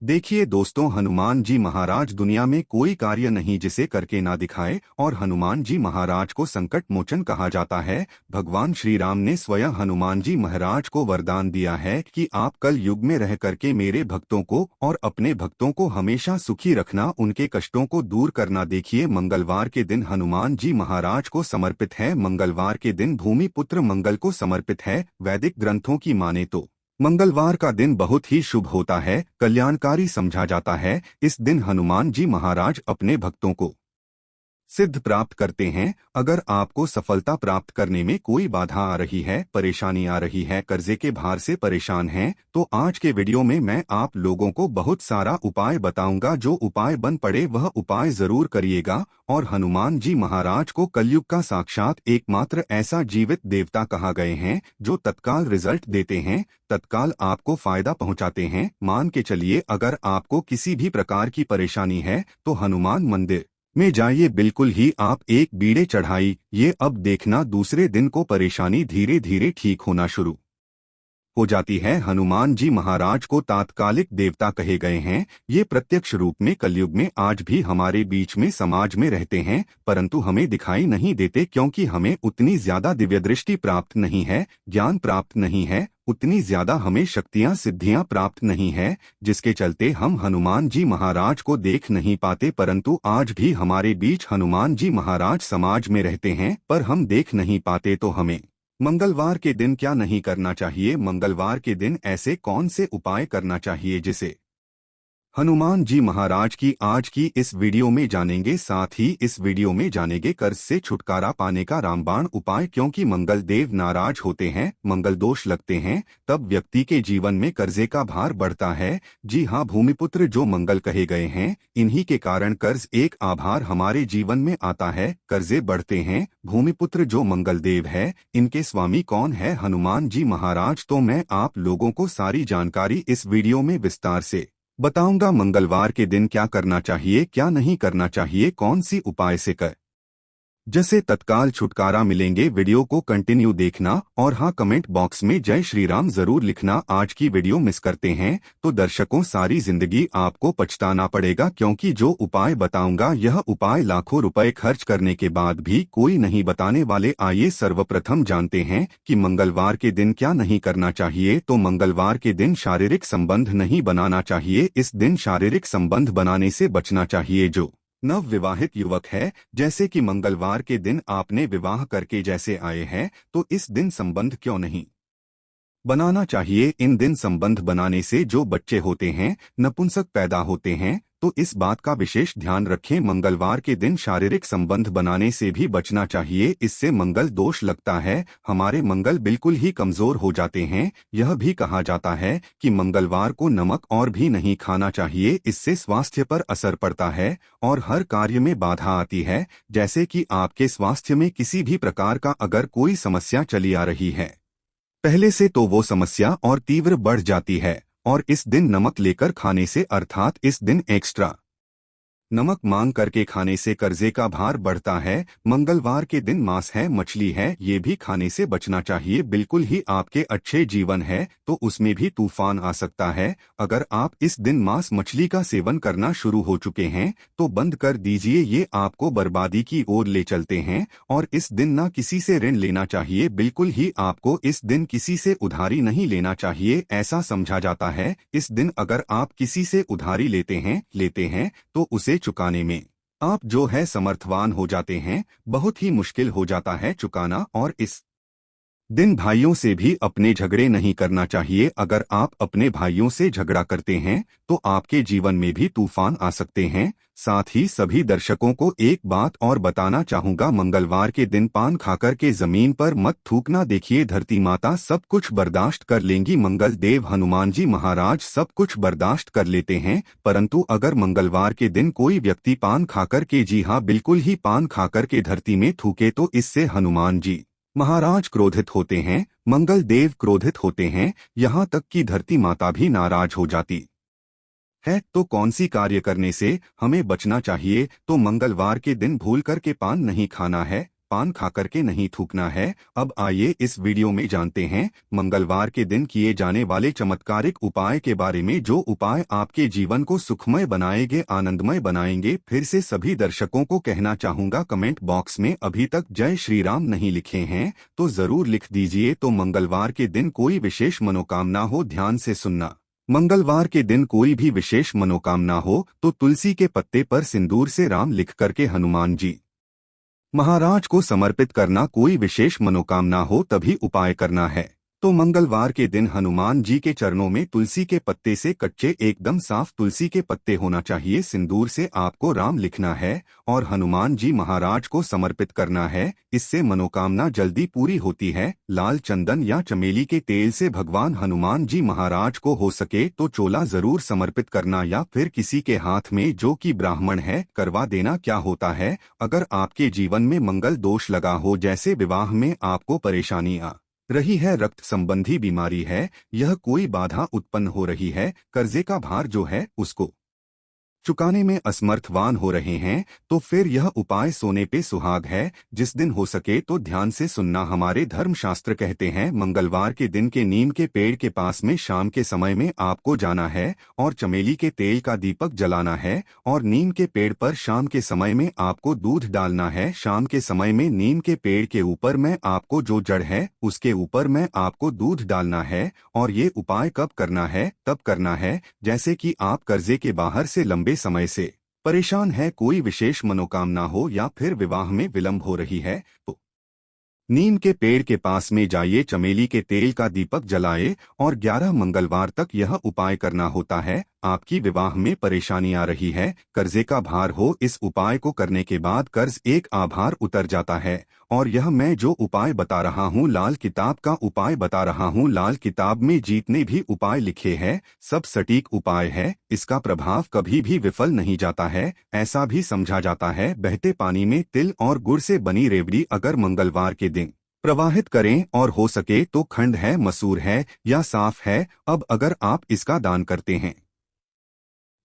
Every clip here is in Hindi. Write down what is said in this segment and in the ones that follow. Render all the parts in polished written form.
देखिए दोस्तों, हनुमान जी महाराज दुनिया में कोई कार्य नहीं जिसे करके ना दिखाए और हनुमान जी महाराज को संकट मोचन कहा जाता है। भगवान श्री राम ने स्वयं हनुमान जी महाराज को वरदान दिया है कि आप कल युग में रह करके मेरे भक्तों को और अपने भक्तों को हमेशा सुखी रखना, उनके कष्टों को दूर करना। देखिए, मंगलवार के दिन हनुमान जी महाराज को समर्पित है। मंगलवार के दिन भूमि पुत्र मंगल को समर्पित है। वैदिक ग्रंथों की माने तो मंगलवार का दिन बहुत ही शुभ होता है, कल्याणकारी समझा जाता है। इस दिन हनुमान जी महाराज अपने भक्तों को सिद्ध प्राप्त करते हैं। अगर आपको सफलता प्राप्त करने में कोई बाधा आ रही है, परेशानी आ रही है, कर्जे के भार से परेशान हैं, तो आज के वीडियो में मैं आप लोगों को बहुत सारा उपाय बताऊंगा। जो उपाय बन पड़े वह उपाय जरूर करिएगा। और हनुमान जी महाराज को कलयुग का साक्षात एकमात्र ऐसा जीवित देवता कहा गए हैं जो तत्काल रिजल्ट देते हैं, तत्काल आपको फायदा पहुंचाते हैं। मान के चलिए, अगर आपको किसी भी प्रकार की परेशानी है तो हनुमान मंदिर में जाइए, बिल्कुल ही आप एक बीड़े चढ़ाई ये अब देखना दूसरे दिन को परेशानी धीरे धीरे ठीक होना शुरू हो जाती है। हनुमान जी महाराज को तात्कालिक देवता कहे गए हैं। ये प्रत्यक्ष रूप में कलयुग में आज भी हमारे बीच में समाज में रहते हैं, परंतु हमें दिखाई नहीं देते क्योंकि हमें उतनी ज्यादा दिव्य दृष्टि प्राप्त नहीं है, ज्ञान प्राप्त नहीं है, उतनी ज्यादा हमें शक्तियां सिद्धियां प्राप्त नहीं है, जिसके चलते हम हनुमान जी महाराज को देख नहीं पाते। परंतु आज भी हमारे बीच हनुमान जी महाराज समाज में रहते हैं, पर हम देख नहीं पाते। तो हमें मंगलवार के दिन क्या नहीं करना चाहिए? मंगलवार के दिन ऐसे कौन से उपाय करना चाहिए जिसे हनुमान जी महाराज की आज की इस वीडियो में जानेंगे। साथ ही इस वीडियो में जानेंगे कर्ज से छुटकारा पाने का रामबाण उपाय, क्योंकि मंगल देव नाराज होते हैं, मंगल दोष लगते हैं, तब व्यक्ति के जीवन में कर्जे का भार बढ़ता है। जी हाँ, भूमिपुत्र जो मंगल कहे गए हैं, इन्हीं के कारण कर्ज एक आभार हमारे जीवन में आता है, कर्जे बढ़ते हैं। भूमिपुत्र जो मंगल देव है, इनके स्वामी कौन है? हनुमान जी महाराज। तो मैं आप लोगों को सारी जानकारी इस वीडियो में विस्तार से बताऊंगा। मंगलवार के दिन क्या करना चाहिए, क्या नहीं करना चाहिए, कौन सी उपाय से कर जैसे तत्काल छुटकारा मिलेंगे। वीडियो को कंटिन्यू देखना और हाँ, कमेंट बॉक्स में जय श्री राम जरूर लिखना। आज की वीडियो मिस करते हैं तो दर्शकों सारी जिंदगी आपको पछताना पड़ेगा, क्योंकि जो उपाय बताऊंगा यह उपाय लाखों रुपए खर्च करने के बाद भी कोई नहीं बताने वाले। आइए सर्वप्रथम जानते हैं कि मंगलवार के दिन क्या नहीं करना चाहिए। तो मंगलवार के दिन शारीरिक संबंध नहीं बनाना चाहिए। इस दिन शारीरिक संबंध बनाने से बचना चाहिए। जो नव विवाहित युवक है, जैसे कि मंगलवार के दिन आपने विवाह करके जैसे आए हैं, तो इस दिन संबंध क्यों नहीं बनाना चाहिए? इन दिन संबंध बनाने से जो बच्चे होते हैं, नपुंसक पैदा होते हैं, तो इस बात का विशेष ध्यान रखें। मंगलवार के दिन शारीरिक संबंध बनाने से भी बचना चाहिए, इससे मंगल दोष लगता है, हमारे मंगल बिल्कुल ही कमजोर हो जाते हैं। यह भी कहा जाता है कि मंगलवार को नमक और भी नहीं खाना चाहिए, इससे स्वास्थ्य पर असर पड़ता है और हर कार्य में बाधा आती है। जैसे कि आपके स्वास्थ्य में किसी भी प्रकार का अगर कोई समस्या चली आ रही है पहले से, तो वो समस्या और तीव्र बढ़ जाती है। और इस दिन नमक लेकर खाने से, अर्थात इस दिन एक्स्ट्रा नमक मांग करके खाने से कर्जे का भार बढ़ता है। मंगलवार के दिन मांस है, मछली है, ये भी खाने से बचना चाहिए। बिल्कुल ही आपके अच्छे जीवन है तो उसमें भी तूफान आ सकता है। अगर आप इस दिन मांस मछली का सेवन करना शुरू हो चुके हैं तो बंद कर दीजिए, ये आपको बर्बादी की ओर ले चलते हैं। और इस दिन ना किसी से ऋण लेना चाहिए, बिल्कुल ही आपको इस दिन किसी से उधारी नहीं लेना चाहिए। ऐसा समझा जाता है इस दिन अगर आप किसी से उधारी लेते हैं तो उसे चुकाने में आप जो है समर्थवान हो जाते हैं, बहुत ही मुश्किल हो जाता है चुकाना। और इस दिन भाइयों से भी अपने झगड़े नहीं करना चाहिए। अगर आप अपने भाइयों से झगड़ा करते हैं तो आपके जीवन में भी तूफान आ सकते हैं। साथ ही सभी दर्शकों को एक बात और बताना चाहूंगा, मंगलवार के दिन पान खाकर के जमीन पर मत थूकना। देखिए, धरती माता सब कुछ बर्दाश्त कर लेंगी, मंगल देव हनुमान जी महाराज सब कुछ बर्दाश्त कर लेते हैं, परंतु अगर मंगलवार के दिन कोई व्यक्ति पान खाकर के, जी हाँ बिल्कुल ही पान खाकर के धरती में थूके, तो इससे हनुमान जी महाराज क्रोधित होते हैं, मंगल देव क्रोधित होते हैं, यहाँ तक कि धरती माता भी नाराज हो जाती है। तो कौन सी कार्य करने से हमें बचना चाहिए? तो मंगलवार के दिन भूल कर के पान नहीं खाना है, पान खा करके नहीं थूकना है। अब आइए इस वीडियो में जानते हैं मंगलवार के दिन किए जाने वाले चमत्कारिक उपाय के बारे में, जो उपाय आपके जीवन को सुखमय बनाएंगे, आनंदमय बनाएंगे। फिर से सभी दर्शकों को कहना चाहूंगा, कमेंट बॉक्स में अभी तक जय श्री राम नहीं लिखे हैं तो जरूर लिख दीजिए। तो मंगलवार के दिन कोई विशेष मनोकामना हो, ध्यान से सुनना। मंगलवार के दिन कोई भी विशेष मनोकामना हो तो तुलसी के पत्ते पर सिंदूर से राम लिख करके हनुमान जी महाराज को समर्पित करना। कोई विशेष मनोकामना हो तभी उपाय करना है। तो मंगलवार के दिन हनुमान जी के चरणों में तुलसी के पत्ते से, कच्चे एकदम साफ तुलसी के पत्ते होना चाहिए, सिंदूर से आपको राम लिखना है और हनुमान जी महाराज को समर्पित करना है। इससे मनोकामना जल्दी पूरी होती है। लाल चंदन या चमेली के तेल से भगवान हनुमान जी महाराज को हो सके तो चोला जरूर समर्पित करना, या फिर किसी के हाथ में जो कि ब्राह्मण है करवा देना। क्या होता है, अगर आपके जीवन में मंगल दोष लगा हो, जैसे विवाह में आपको परेशानी आ रही है, रक्त संबंधी बीमारी है, यह कोई बाधा उत्पन्न हो रही है, कर्जे का भार जो है उसको चुकाने में असमर्थवान हो रहे हैं, तो फिर यह उपाय सोने पे सुहाग है। जिस दिन हो सके तो ध्यान से सुनना। हमारे धर्मशास्त्र कहते हैं मंगलवार के दिन के नीम के पेड़ के पास में शाम के समय में आपको जाना है और चमेली के तेल का दीपक जलाना है, और नीम के पेड़ पर शाम के समय में आपको दूध डालना है। शाम के समय में नीम के पेड़ के ऊपर में आपको जो जड़ है उसके ऊपर में आपको दूध डालना है। और ये उपाय कब करना है, तब करना है जैसे कि आप कर्जे के बाहर से लंबे समय से परेशान है, कोई विशेष मनोकामना हो, या फिर विवाह में विलंब हो रही है, तो नीम के पेड़ के पास में जाइए, चमेली के तेल का दीपक जलाए और 11 मंगलवार तक यह उपाय करना होता है। आपकी विवाह में परेशानी आ रही है, कर्जे का भार हो, इस उपाय को करने के बाद कर्ज एक आभार उतर जाता है। और यह मैं जो उपाय बता रहा हूँ, लाल किताब का उपाय बता रहा हूँ। लाल किताब में जितने भी उपाय लिखे हैं सब सटीक उपाय है, इसका प्रभाव कभी भी विफल नहीं जाता है। ऐसा भी समझा जाता है, बहते पानी में तिल और गुड़ से बनी रेवड़ी अगर मंगलवार के दिन प्रवाहित करें, और हो सके तो खंड है, मसूर है या साफ है, अब अगर आप इसका दान करते हैं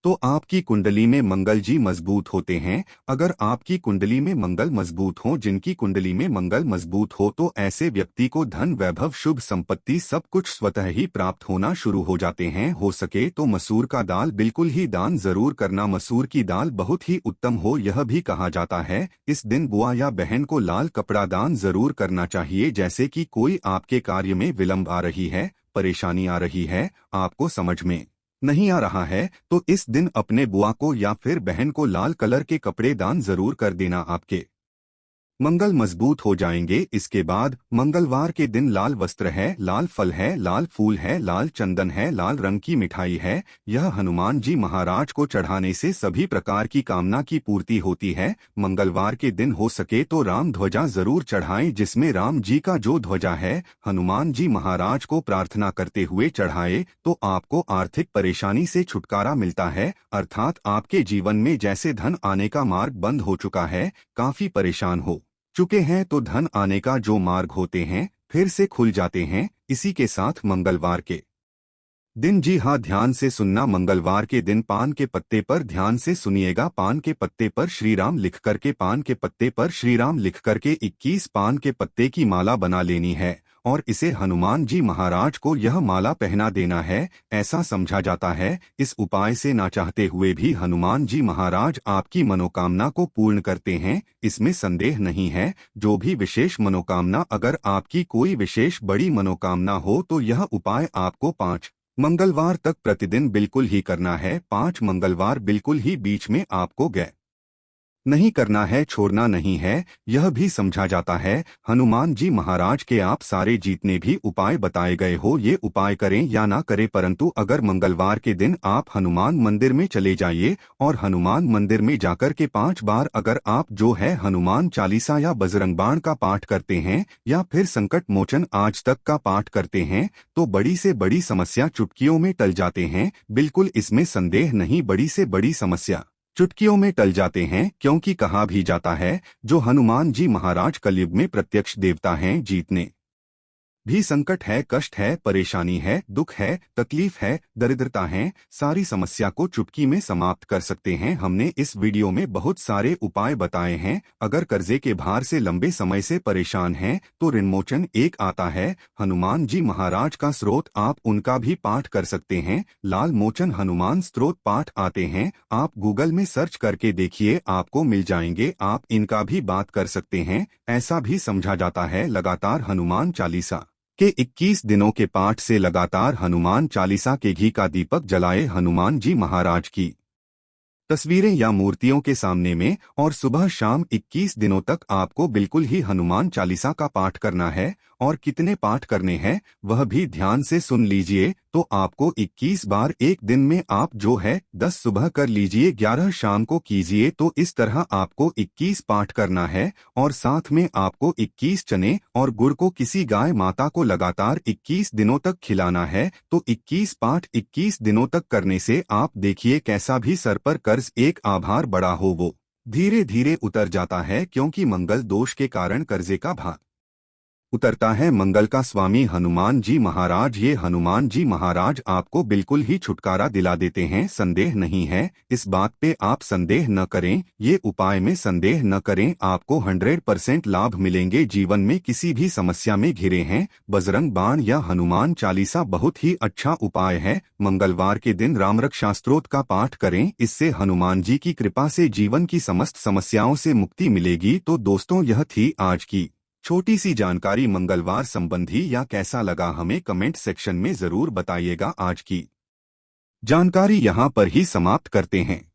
तो आपकी कुंडली में मंगल जी मजबूत होते हैं। अगर आपकी कुंडली में मंगल मजबूत हो, जिनकी कुंडली में मंगल मजबूत हो, तो ऐसे व्यक्ति को धन, वैभव, शुभ संपत्ति सब कुछ स्वतः ही प्राप्त होना शुरू हो जाते हैं। हो सके तो मसूर का दाल बिल्कुल ही दान जरूर करना। मसूर की दाल बहुत ही उत्तम हो, यह भी कहा जाता है इस दिन बुआ या बहन को लाल कपड़ा दान जरूर करना चाहिए। जैसे कि कोई आपके कार्य में विलंब आ रही है, परेशानी आ रही है, आपको समझ में नहीं आ रहा है, तो इस दिन अपने बुआ को या फिर बहन को लाल कलर के कपड़े दान जरूर कर देना, आपके मंगल मजबूत हो जाएंगे। इसके बाद मंगलवार के दिन लाल वस्त्र है, लाल फल है, लाल फूल है, लाल चंदन है, लाल रंग की मिठाई है, यह हनुमान जी महाराज को चढ़ाने से सभी प्रकार की कामना की पूर्ति होती है। मंगलवार के दिन हो सके तो राम ध्वजा जरूर चढ़ाएं, जिसमें राम जी का जो ध्वजा है हनुमान जी महाराज को प्रार्थना करते हुए चढ़ाए, तो आपको आर्थिक परेशानी से छुटकारा मिलता है। अर्थात आपके जीवन में जैसे धन आने का मार्ग बंद हो चुका है, काफी परेशान हो चुके हैं, तो धन आने का जो मार्ग होते हैं फिर से खुल जाते हैं। इसी के साथ मंगलवार के दिन, जी हाँ ध्यान से सुनना, मंगलवार के दिन पान के पत्ते पर ध्यान से सुनिएगा, पान के पत्ते पर श्री राम लिख करके, पान के पत्ते पर श्री राम लिख करके 21 पान के पत्ते की माला बना लेनी है और इसे हनुमान जी महाराज को यह माला पहना देना है। ऐसा समझा जाता है इस उपाय से ना चाहते हुए भी हनुमान जी महाराज आपकी मनोकामना को पूर्ण करते हैं, इसमें संदेह नहीं है। जो भी विशेष मनोकामना, अगर आपकी कोई विशेष बड़ी मनोकामना हो तो यह उपाय आपको 5 मंगलवार तक प्रतिदिन बिल्कुल ही करना है। 5 मंगलवार बिल्कुल ही बीच में आपको गए नहीं करना है, छोड़ना नहीं है। यह भी समझा जाता है हनुमान जी महाराज के आप सारे जितने भी उपाय बताए गए हो, ये उपाय करें या ना करें, परंतु अगर मंगलवार के दिन आप हनुमान मंदिर में चले जाइए और हनुमान मंदिर में जाकर के 5 बार अगर आप जो है हनुमान चालीसा या बजरंग बाण का पाठ करते हैं या फिर संकट मोचन आज तक का पाठ करते हैं, तो बड़ी से बड़ी समस्या चुटकियों में टल जाते हैं। बिल्कुल इसमें संदेह नहीं, बड़ी से बड़ी समस्या चुटकियों में टल जाते हैं, क्योंकि कहा भी जाता है जो हनुमान जी महाराज कलयुग में प्रत्यक्ष देवता हैं, जीतने भी संकट है, कष्ट है, परेशानी है, दुख है, तकलीफ है, दरिद्रता है, सारी समस्या को चुटकी में समाप्त कर सकते हैं। हमने इस वीडियो में बहुत सारे उपाय बताए हैं। अगर कर्जे के भार से लंबे समय से परेशान हैं, तो ऋणमोचन एक आता है, हनुमान जी महाराज का स्रोत, आप उनका भी पाठ कर सकते हैं। लाल मोचन हनुमान स्त्रोत पाठ आते हैं, आप गूगल में सर्च करके देखिए, आपको मिल जाएंगे। आप इनका भी बात कर सकते हैं। ऐसा भी समझा जाता है लगातार हनुमान चालीसा के 21 दिनों के पाठ से लगातार हनुमान चालीसा के घी का दीपक जलाए हनुमान जी महाराज की तस्वीरें या मूर्तियों के सामने में और सुबह शाम 21 दिनों तक आपको बिल्कुल ही हनुमान चालीसा का पाठ करना है। और कितने पाठ करने हैं वह भी ध्यान से सुन लीजिए। तो आपको 21 बार एक दिन में आप जो है 10 सुबह कर लीजिए, 11 शाम को कीजिए। तो इस तरह आपको 21 पाठ करना है और साथ में आपको 21 चने और गुड़ को किसी गाय माता को लगातार 21 दिनों तक खिलाना है। तो 21 पाठ 21 दिनों तक करने से आप देखिए कैसा भी सर पर कर्ज एक आभार बड़ा हो वो धीरे धीरे उतर जाता है, क्योंकि मंगल दोष के कारण कर्जे का भार उतरता है। मंगल का स्वामी हनुमान जी महाराज, ये हनुमान जी महाराज आपको बिल्कुल ही छुटकारा दिला देते हैं। संदेह नहीं है इस बात पे, आप संदेह न करें, ये उपाय में संदेह न करें, आपको 100% लाभ मिलेंगे। जीवन में किसी भी समस्या में घिरे हैं, बजरंग बाण या हनुमान चालीसा बहुत ही अच्छा उपाय है। मंगलवार के दिन रामरक्षा स्तोत्र का पाठ करें, इससे हनुमान जी की कृपा से जीवन की समस्त समस्याओं से मुक्ति मिलेगी। तो दोस्तों, यह थी आज की छोटी सी जानकारी मंगलवार संबंधी। या कैसा लगा हमें कमेंट सेक्शन में जरूर बताइएगा। आज की जानकारी यहाँ पर ही समाप्त करते हैं।